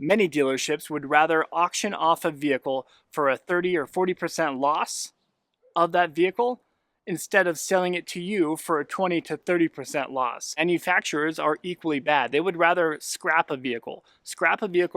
Many dealerships would rather auction off a vehicle for a 30 or 40% loss of that vehicle instead of selling it to you for a 20 to 30% loss. Manufacturers are equally bad. They would rather scrap a vehicle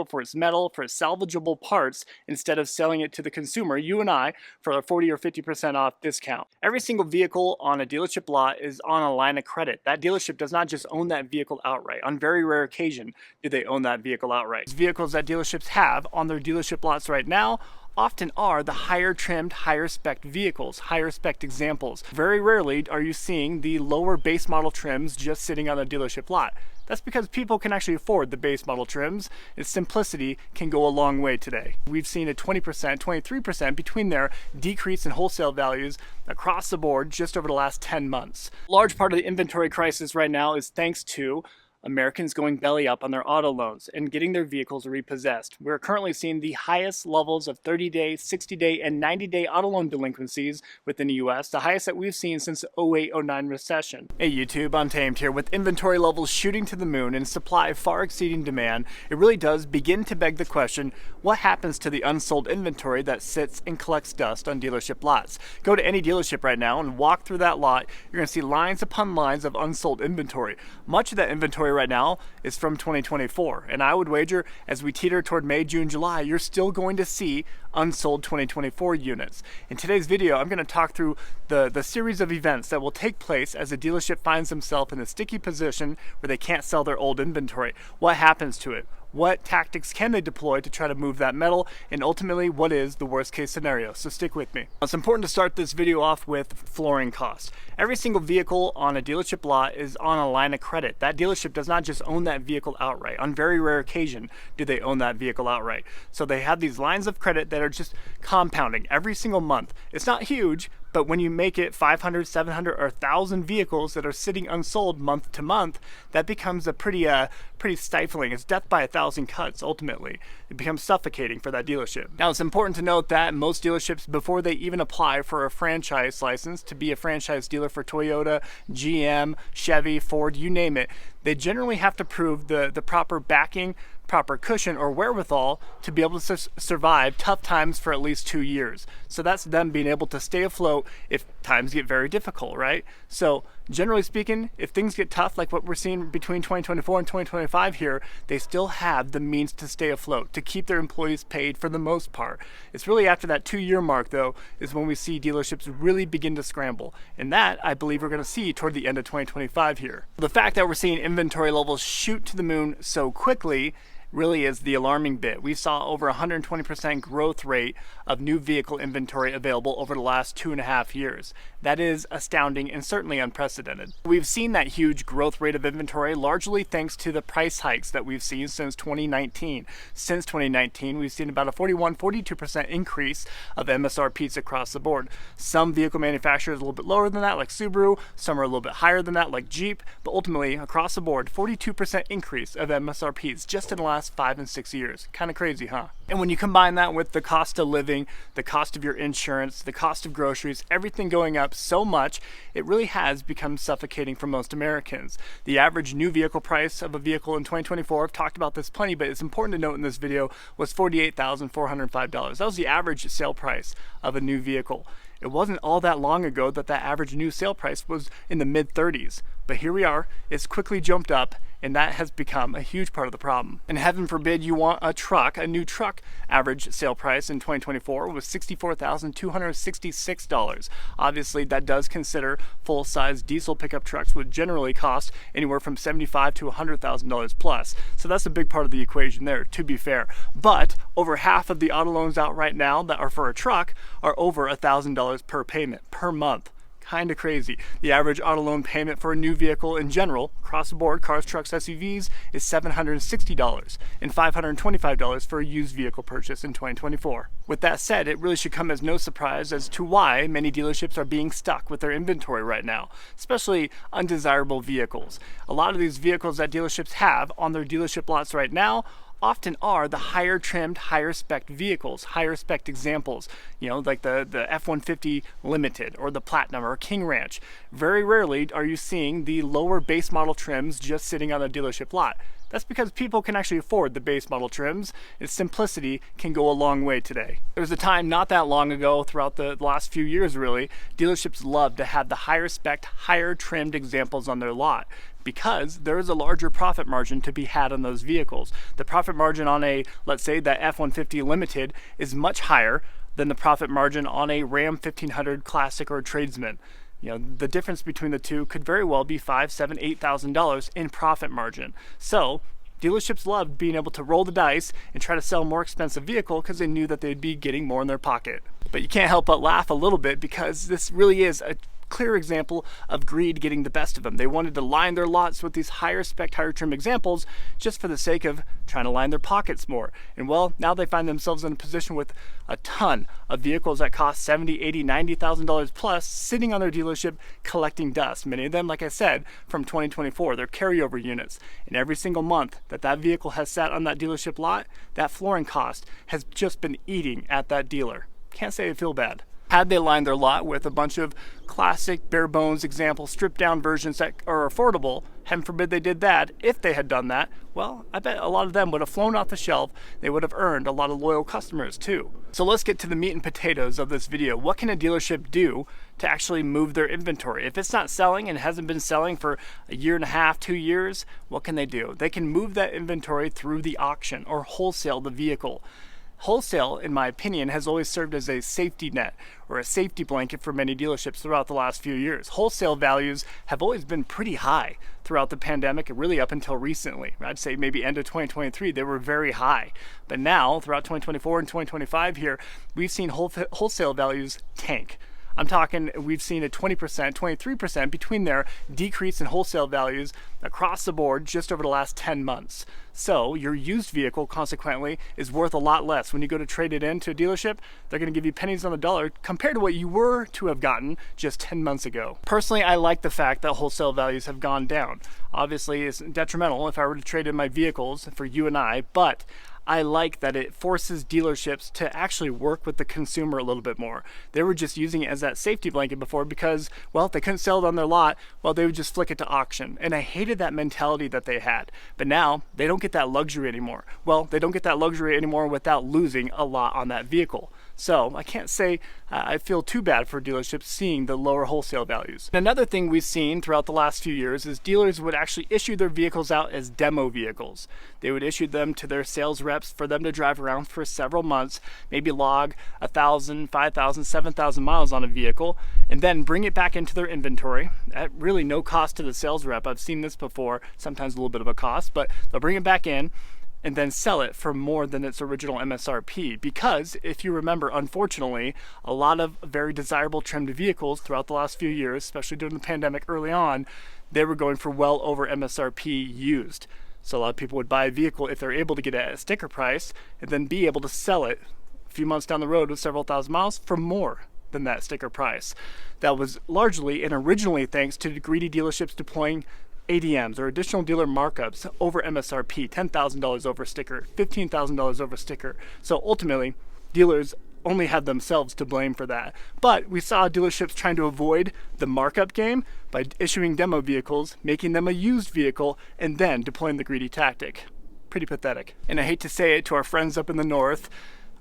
for its metal, for its salvageable parts, instead of selling it to the consumer, you and I, for a 40 or 50% off discount. Every single vehicle on a dealership lot is on a line of credit. That dealership does not just own that vehicle outright. On very rare occasion do they own that vehicle outright. Vehicles that dealerships have on their dealership lots right now often are the higher trimmed, higher spec vehicles, higher spec examples. Very rarely are you seeing the lower base model trims just sitting on a dealership lot. That's because people can actually afford the base model trims. Its simplicity can go a long way today. We've seen a 20%, 23% between their decrease in wholesale values across the board just over the last 10 months. A large part of the inventory crisis right now is thanks to Americans going belly up on their auto loans and getting their vehicles repossessed. We're currently seeing the highest levels of 30-day, 60-day, and 90-day auto loan delinquencies within the US, the highest that we've seen since the 08-09 recession. Hey YouTube, Untamed here. With inventory levels shooting to the moon and supply far exceeding demand, it really does begin to beg the question, what happens to the unsold inventory that sits and collects dust on dealership lots? Go to any dealership right now and walk through that lot. You're going to see lines upon lines of unsold inventory. Much of that inventory right now is from 2024, and I would wager as we teeter toward May, June, July, you're still going to see unsold 2024 units. In today's video, I'm going to talk through the series of events that will take place as a dealership finds themselves in a sticky position where they can't sell their old inventory. What happens to it? What tactics can they deploy to try to move that metal? And ultimately, what is the worst case scenario? So stick with me. It's important to start this video off with flooring costs. Every single vehicle on a dealership lot is on a line of credit. That dealership does not just own that vehicle outright. On very rare occasion do they own that vehicle outright. So they have these lines of credit that are just compounding every single month. It's not huge, but when you make it 500, 700, or 1,000 vehicles that are sitting unsold month to month, that becomes a pretty stifling. It's death by 1,000 cuts, ultimately. It becomes suffocating for that dealership. Now, it's important to note that most dealerships, before they even apply for a franchise license to be a franchise dealer for Toyota, GM, Chevy, Ford, you name it, they generally have to prove the proper backing, proper cushion or wherewithal to be able to survive tough times for at least 2 years. So that's them being able to stay afloat if times get very difficult, right? So generally speaking, if things get tough like what we're seeing between 2024 and 2025 here, they still have the means to stay afloat, to keep their employees paid for the most part. It's really after that 2-year mark though is when we see dealerships really begin to scramble. And that, I believe, we're going to see toward the end of 2025 here. The fact that we're seeing inventory levels shoot to the moon so quickly really is the alarming bit. We saw over 120% growth rate of new vehicle inventory available over the last 2.5 years. That is astounding and certainly unprecedented. We've seen that huge growth rate of inventory largely thanks to the price hikes that we've seen since 2019. Since 2019, we've seen about a 42% increase of MSRPs across the board. Some vehicle manufacturers a little bit lower than that, like Subaru. Some are a little bit higher than that, like Jeep. But ultimately, across the board, 42% increase of MSRPs just in the last 5 and 6 years. Kind of crazy, huh? And when you combine that with the cost of living, the cost of your insurance, the cost of groceries, everything going up so much, it really has become suffocating for most Americans. The average new vehicle price of a vehicle in 2024, I've talked about this plenty, but it's important to note in this video, was $48,405. That was the average sale price of a new vehicle. It wasn't all that long ago that average new sale price was in the mid-30s. But here we are, it's quickly jumped up, and that has become a huge part of the problem. And heaven forbid you want a truck. A new truck average sale price in 2024 was $64,266. Obviously, that does consider full-size diesel pickup trucks would generally cost anywhere from $75,000 to $100,000 plus. So that's a big part of the equation there, to be fair. But over half of the auto loans out right now that are for a truck are over $1,000 per payment per month. Kind of crazy. The average auto loan payment for a new vehicle in general, across the board, cars, trucks, SUVs, is $760 and $525 for a used vehicle purchase in 2024. With that said, it really should come as no surprise as to why many dealerships are being stuck with their inventory right now, especially undesirable vehicles. A lot of these vehicles that dealerships have on their dealership lots right now often are the higher trimmed, higher spec vehicles, higher spec examples, you know, like the F-150 Limited or the Platinum or King Ranch. Very rarely are you seeing the lower base model trims just sitting on a dealership lot. That's because people can actually afford the base model trims, and simplicity can go a long way today. There was a time not that long ago, throughout the last few years really, dealerships loved to have the higher spec, higher trimmed examples on their lot, because there is a larger profit margin to be had on those vehicles. The profit margin on a, let's say, that F-150 Limited is much higher than the profit margin on a Ram 1500 Classic or Tradesman. You know, the difference between the two could very well be $5,000, $7,000, $8,000 in profit margin. So dealerships loved being able to roll the dice and try to sell a more expensive vehicle because they knew that they'd be getting more in their pocket. But you can't help but laugh a little bit, because this really is a clear example of greed getting the best of them. They wanted to line their lots with these higher spec, higher trim examples just for the sake of trying to line their pockets more. And well, now they find themselves in a position with a ton of vehicles that cost $70,000, $80,000, $90,000 plus sitting on their dealership collecting dust. Many of them, like I said, from 2024, they're carryover units. And every single month that that vehicle has sat on that dealership lot, that flooring cost has just been eating at that dealer. Can't say I feel bad. Had they lined their lot with a bunch of classic, bare bones example, stripped down versions that are affordable, heaven forbid they did that, if they had done that, well, I bet a lot of them would have flown off the shelf. They would have earned a lot of loyal customers too. So let's get to the meat and potatoes of this video. What can a dealership do to actually move their inventory? If it's not selling and hasn't been selling for a year and a half, 2 years, what can they do? They can move that inventory through the auction or wholesale the vehicle. Wholesale, in my opinion, has always served as a safety net or a safety blanket for many dealerships throughout the last few years. Wholesale values have always been pretty high throughout the pandemic and really up until recently. I'd say maybe end of 2023, they were very high. But now, throughout 2024 and 2025 here, we've seen wholesale values tank. I'm talking, we've seen a 20%, 23% between their decrease in wholesale values across the board just over the last 10 months. So your used vehicle, consequently, is worth a lot less. When you go to trade it into a dealership, they're going to give you pennies on the dollar compared to what you were to have gotten just 10 months ago. Personally, I like the fact that wholesale values have gone down. Obviously, it's detrimental if I were to trade in my vehicles for you and I, but I like that it forces dealerships to actually work with the consumer a little bit more. They were just using it as that safety blanket before because, well, if they couldn't sell it on their lot, well, they would just flick it to auction. And I hated that mentality that they had. But now they don't get that luxury anymore. Well, they don't get that luxury anymore without losing a lot on that vehicle. So I can't say I feel too bad for dealerships seeing the lower wholesale values. Another thing we've seen throughout the last few years is dealers would actually issue their vehicles out as demo vehicles. They would issue them to their sales reps for them to drive around for several months, maybe log 1,000, 5,000, 7,000 miles on a vehicle, and then bring it back into their inventory at really no cost to the sales rep. I've seen this before, sometimes a little bit of a cost, but they'll bring it back in and then sell it for more than its original MSRP. Because if you remember, unfortunately, a lot of very desirable trimmed vehicles throughout the last few years, especially during the pandemic early on, they were going for well over MSRP used. So a lot of people would buy a vehicle if they're able to get it at a sticker price and then be able to sell it a few months down the road with several thousand miles for more than that sticker price. That was largely and originally thanks to the greedy dealerships deploying ADMs or additional dealer markups over MSRP, $10,000 over sticker, $15,000 over sticker. So ultimately, dealers only had themselves to blame for that. But we saw dealerships trying to avoid the markup game by issuing demo vehicles, making them a used vehicle, and then deploying the greedy tactic. Pretty pathetic. And I hate to say it to our friends up in the north,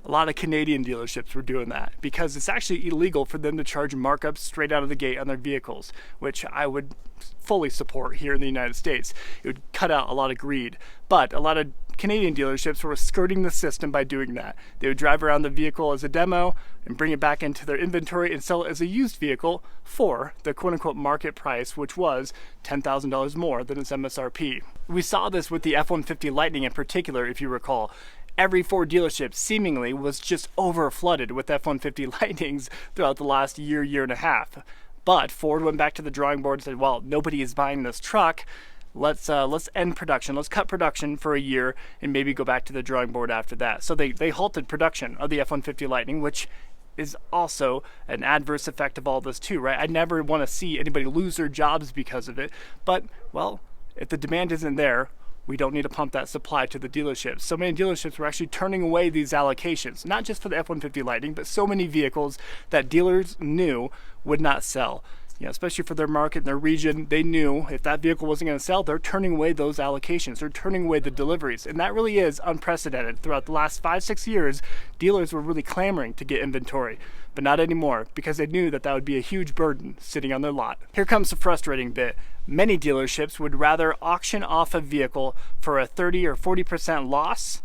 a lot of Canadian dealerships were doing that because it's actually illegal for them to charge markups straight out of the gate on their vehicles, which I would fully support here in the United States. It would cut out a lot of greed. But a lot of Canadian dealerships were skirting the system by doing that. They would drive around the vehicle as a demo and bring it back into their inventory and sell it as a used vehicle for the quote-unquote market price, which was $10,000 more than its MSRP. We saw this with the F-150 Lightning in particular, if you recall. Every Ford dealership seemingly was just over flooded with F-150 Lightnings throughout the last year, year and a half. But Ford went back to the drawing board and said, well, nobody is buying this truck. Let's end production. Let's cut production for a year and maybe go back to the drawing board after that. So they halted production of the F-150 Lightning, which is also an adverse effect of all this too, right? I never want to see anybody lose their jobs because of it. But, well, if the demand isn't there, we don't need to pump that supply to the dealerships. So many dealerships were actually turning away these allocations, not just for the F-150 Lightning, but so many vehicles that dealers knew would not sell. especially for their market and their region, they knew if that vehicle wasn't going to sell, they're turning away those allocations. They're turning away the deliveries. And that really is unprecedented. Throughout the last 5-6 years, dealers were really clamoring to get inventory, but not anymore because they knew that that would be a huge burden sitting on their lot. Here comes the frustrating bit. Many dealerships would rather auction off a vehicle for a 30 or 40% loss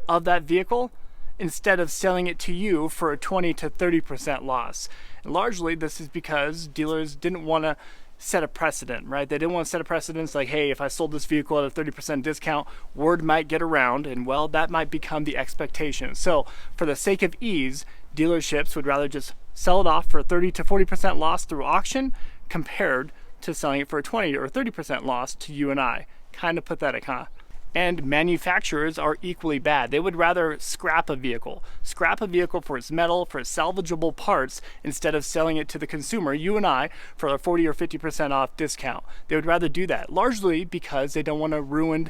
of that vehicle instead of selling it to you for a 20 to 30% loss. And largely this is because dealers didn't want to set a precedent, right? They didn't want to set a precedent like, hey, if I sold this vehicle at a 30% discount, word might get around, and well, that might become the expectation. So for the sake of ease, dealerships would rather just sell it off for a 30 to 40% loss through auction compared to selling it for a 20 or 30% loss to you and I. Kind of pathetic, huh? And manufacturers are equally bad. They would rather scrap a vehicle for its metal, for its salvageable parts, instead of selling it to the consumer, you and I, for a 40 or 50% off discount. They would rather do that, largely because they don't want to ruin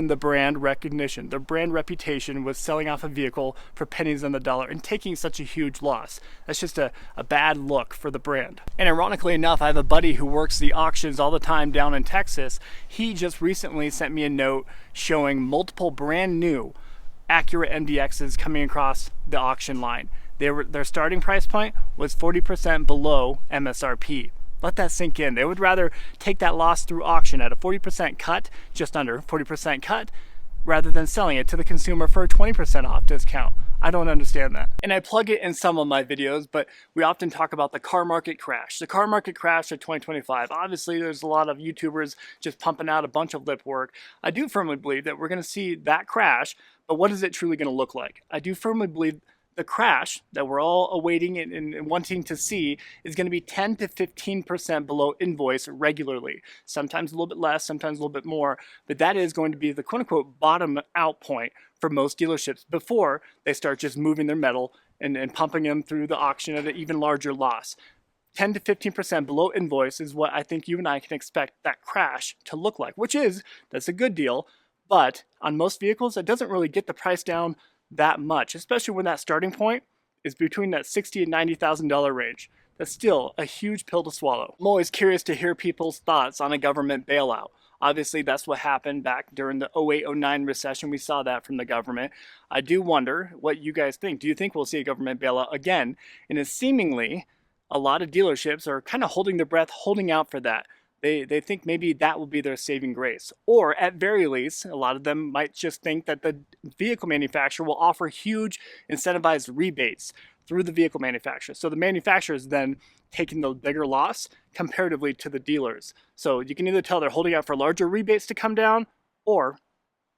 the brand recognition. Their brand reputation was selling off a vehicle for pennies on the dollar and taking such a huge loss. That's just a bad look for the brand. And ironically enough, I have a buddy who works the auctions all the time down in Texas. He just recently sent me a note showing multiple brand new Acura MDXs coming across the auction line. Their starting price point was 40% below MSRP. Let that sink in. They would rather take that loss through auction at a 40% cut, just under 40% cut, rather than selling it to the consumer for a 20% off discount. I don't understand that. And I plug it in some of my videos, but we often talk about the car market crash. The car market crash of 2025. Obviously, there's a lot of YouTubers just pumping out a bunch of lip work. I do firmly believe that we're going to see that crash, but what is it truly going to look like? I do firmly believe the crash that we're all awaiting and wanting to see is going to be 10 to 15% below invoice regularly. Sometimes a little bit less, sometimes a little bit more, but that is going to be the quote-unquote bottom out point for most dealerships before they start just moving their metal and pumping them through the auction at an even larger loss. 10 to 15% below invoice is what I think you and I can expect that crash to look like, that's a good deal, but on most vehicles, it doesn't really get the price down that much, especially when that starting point is between that $60,000 and $90,000 range. That's still a huge pill to swallow. I'm always curious to hear people's thoughts on a government bailout. Obviously, that's what happened back during the 08-09 recession. We saw that from the government. I do wonder what you guys think. Do you think we'll see a government bailout again? And it's seemingly a lot of dealerships are kind of holding their breath, holding out for that. They think maybe that will be their saving grace. Or at very least, a lot of them might just think that the vehicle manufacturer will offer huge incentivized rebates through the vehicle manufacturer. So the manufacturer is then taking the bigger loss comparatively to the dealers. So you can either tell they're holding out for larger rebates to come down or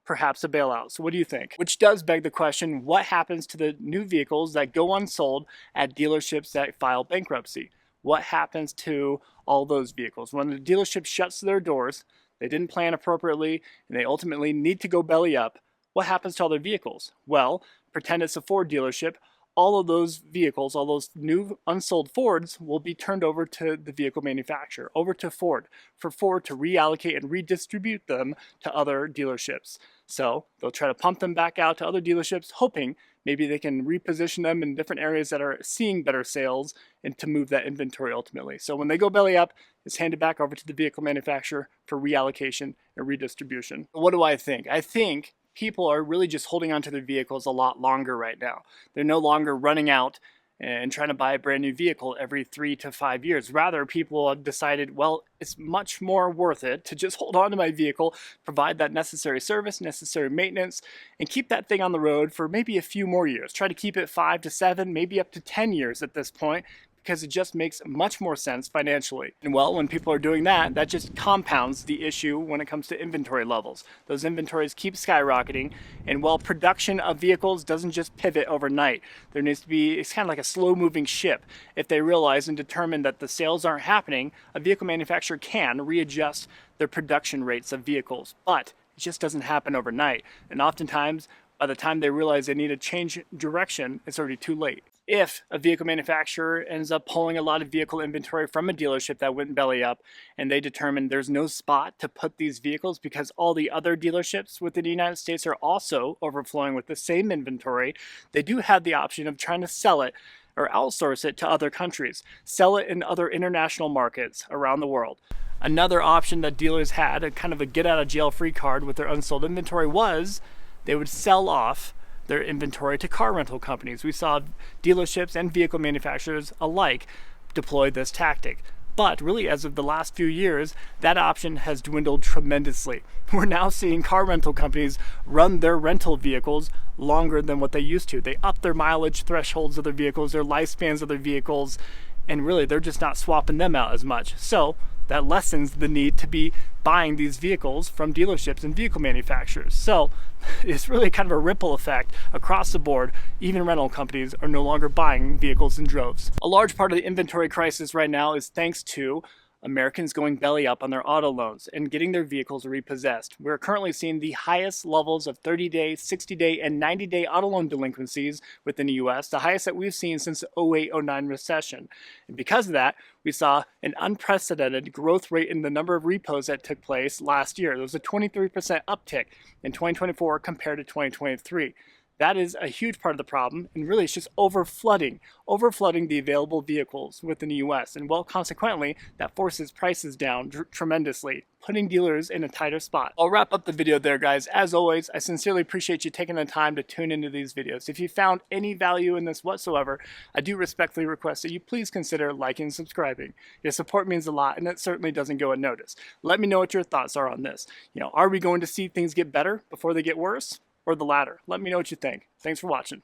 perhaps a bailout. So what do you think? Which does beg the question, what happens to the new vehicles that go unsold at dealerships that file bankruptcy? What happens to all those vehicles? When the dealership shuts their doors, they didn't plan appropriately, and they ultimately need to go belly up, what happens to all their vehicles? Well, pretend it's a Ford dealership. All of those vehicles, all those new unsold Fords will be turned over to the vehicle manufacturer, over to Ford, for Ford to reallocate and redistribute them to other dealerships. So they'll try to pump them back out to other dealerships, hoping maybe they can reposition them in different areas that are seeing better sales and to move that inventory ultimately. So when they go belly up, it's handed back over to the vehicle manufacturer for reallocation and redistribution. What do I think? I think people are really just holding onto their vehicles a lot longer right now. They're no longer running out and trying to buy a brand new vehicle every 3 to 5 years. Rather, people have decided, well, it's much more worth it to just hold on to my vehicle, provide that necessary service, necessary maintenance, and keep that thing on the road for maybe a few more years. Try to keep it 5 to 7, maybe up to 10 years at this point, because it just makes much more sense financially. And well, when people are doing that, that just compounds the issue when it comes to inventory levels. Those inventories keep skyrocketing, and while production of vehicles doesn't just pivot overnight, there needs to be, it's kind of like a slow-moving ship. If they realize and determine that the sales aren't happening, a vehicle manufacturer can readjust their production rates of vehicles, but it just doesn't happen overnight. And oftentimes, by the time they realize they need to change direction, it's already too late. If a vehicle manufacturer ends up pulling a lot of vehicle inventory from a dealership that went belly up and they determine there's no spot to put these vehicles because all the other dealerships within the United States are also overflowing with the same inventory, they do have the option of trying to sell it or outsource it to other countries, sell it in other international markets around the world. Another option that dealers had, a kind of a get out of jail free card with their unsold inventory, was they would sell off their inventory to car rental companies. We saw dealerships and vehicle manufacturers alike deploy this tactic. But really, as of the last few years, that option has dwindled tremendously. We're now seeing car rental companies run their rental vehicles longer than what they used to. They up their mileage thresholds of their vehicles, their lifespans of their vehicles, and really they're just not swapping them out as much. So that lessens the need to be buying these vehicles from dealerships and vehicle manufacturers. So it's really kind of a ripple effect across the board. Even rental companies are no longer buying vehicles in droves. A large part of the inventory crisis right now is thanks to Americans going belly up on their auto loans and getting their vehicles repossessed. We're currently seeing the highest levels of 30-day, 60-day, and 90-day auto loan delinquencies within the US, the highest that we've seen since the 08-09 recession. And because of that, we saw an unprecedented growth rate in the number of repos that took place last year. There was a 23% uptick in 2024 compared to 2023. That is a huge part of the problem, and really it's just overflooding the available vehicles within the US. And well, consequently, that forces prices down tremendously, putting dealers in a tighter spot. I'll wrap up the video there, guys. As always, I sincerely appreciate you taking the time to tune into these videos. If you found any value in this whatsoever, I do respectfully request that you please consider liking and subscribing. Your support means a lot, and it certainly doesn't go unnoticed. Let me know what your thoughts are on this. Are we going to see things get better before they get worse? Or the latter? Let me know what you think. Thanks for watching.